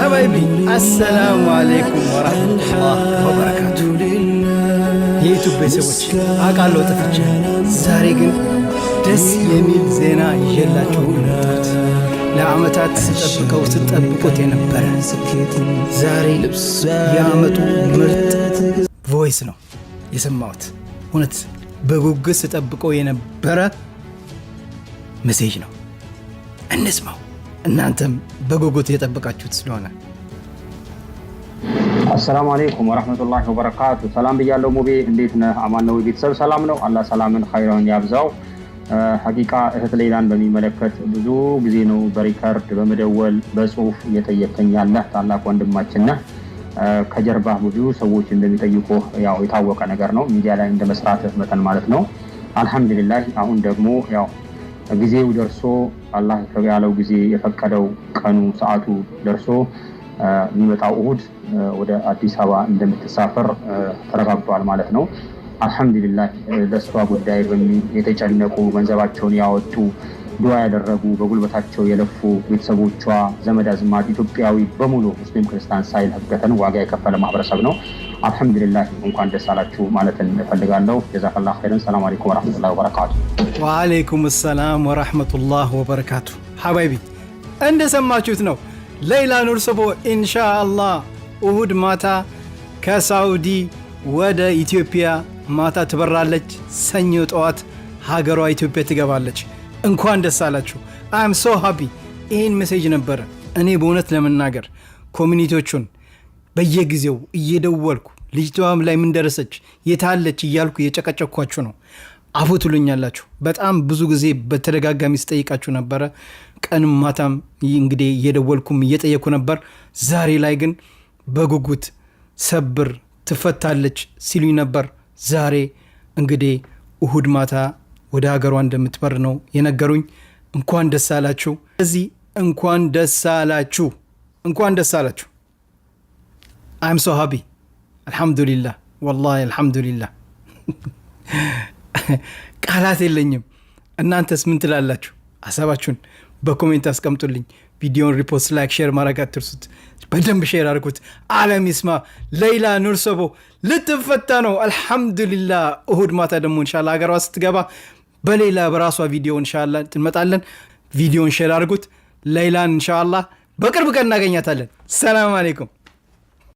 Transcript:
حبايبي السلام عليكم ورحمة الله وبركاته የዩቲዩብ ቤተሰቦች አቃለው ተፈቸ ዛሬ ግን ደስ የሚል ዜና ይዤላችሁ መጥቷል። ለአመታት ስጠብቁት የነበረ ዛሬ የአመቱ ምርጥ ቮይስ ነው የሰማሁት። እውነት በጉጉት ስጠብቀው የነበረ ሜሴጅ ነው። እንስማው። እናንተም በጉጉት የጠበቃችሁት ስለሆነ። አሰላሙ አለይኩም ወራህመቱላሂ ወበረካቱ። ሰላም ብያለሁ። ሙቤ እንዴት ነህ? አማን ነው? ቤተሰብ ሰላም ነው? አላህ ሰላምን ኸይሩን ያብዛው። ሐቂቃ እህት ሌላን በሚመለከት ብዙ ጊዜ ነው በሪከርድ በመደወል በጽሁፍ እየጠየቀኝ ያለህ ታላቅ ወንድማችን ነህ። ከጀርባ ብዙ ሰዎች እንደሚጠይቁ ያው የታወቀ ነገር ነው፣ ሚዲያ ላይ እንደመስራትህ መጠን ማለት ነው። አልহামዱሊላህ አሁን ደግሞ ያው ጊዜው ደርሶ አላህ ያለው ጊዜ የፈቀደው ቀኑ ሰዓቱ ደርሶ የሚመጣው እሁድ ወደ አዲስ አበባ እንደምትሳፈር ተረጋግጧል ማለት ነው። አልহামዱሊላህ ለሷ ጉዳይ የተጨነቁ ገንዘባቸውን ያወጡ ዱዓ ያደረጉ በጉልበታቸው የለፉ ቤተሰቦቿ፣ ዘመድ አዝማድ፣ ኢትዮጵያዊ በሙሉ ሙስሊም ክርስቲያን ሳይል ህገተን ዋጋ የከፈለ ማህበረሰብ ነው። አልহামዱሊላህ እንኳን ደስ አላችሁ ማለት እንፈልጋለሁ። ጀዛከላሁ ኸይረን። ሰላም አለይኩም ወራህመቱላሂ ወበረካቱ። ወአለይኩም ሰላም ወራህመቱላሂ ወበረካቱ። ሐባይቢ እንደሰማችሁት ነው። ሌይላ ኑርሶቦ ኢንሻአላህ እሁድ ማታ ከሳውዲ ወደ ኢትዮጵያ ማታ ትበራለች። ሰኞ ጠዋት ሀገሯ ኢትዮጵያ ትገባለች። እንኳን ደስ አላችሁ። አም ሶ ሃፒ። ይህን ሜሴጅ ነበረ እኔ በእውነት ለመናገር ኮሚኒቲዎቹን በየጊዜው እየደወልኩ ልጅቷም ላይ ምን ደረሰች የታለች እያልኩ እየጨቀጨኳችሁ ነው። አፉ ትሉኛላችሁ። በጣም ብዙ ጊዜ በተደጋጋሚ ስጠይቃችሁ ነበረ። ቀንም ማታም እንግዲህ እየደወልኩም እየጠየኩ ነበር። ዛሬ ላይ ግን በጉጉት ሰብር ትፈታለች ሲሉኝ ነበር። ዛሬ እንግዲህ እሁድ ማታ ወደ ሀገሯ እንደምትበር ነው የነገሩኝ። እንኳን ደስ አላችሁ። እዚህ እንኳን ደስ አላችሁ፣ እንኳን ደስ አላችሁ። I'm so happy. አልহামዱሊላህ ወላሂ አልহামዱሊላህ። ቃላት የለኝም። እናንተስ ምን ትላላችሁ? ሐሳባችሁን በኮሜንት አስቀምጡልኝ። ቪዲዮን ሪፖስት፣ ላይክ፣ ሼር ማድረግ አትርሱት። በደንብ ሼር አድርጉት። ዓለም ይስማ። ሌይላ ኑርሶቦ ልትፈታ ነው። አልহামዱሊላህ። እሁድ ማታ ደግሞ ኢንሻአላህ ሀገሯ ስትገባ በሌላ በራሷ ቪዲዮ ኢንሻአላህ እንመጣለን። ቪዲዮን ሼር አድርጉት። ሌይላን ኢንሻአላህ በቅርብ ቀን እናገኛታለን። ሰላም አለይኩም።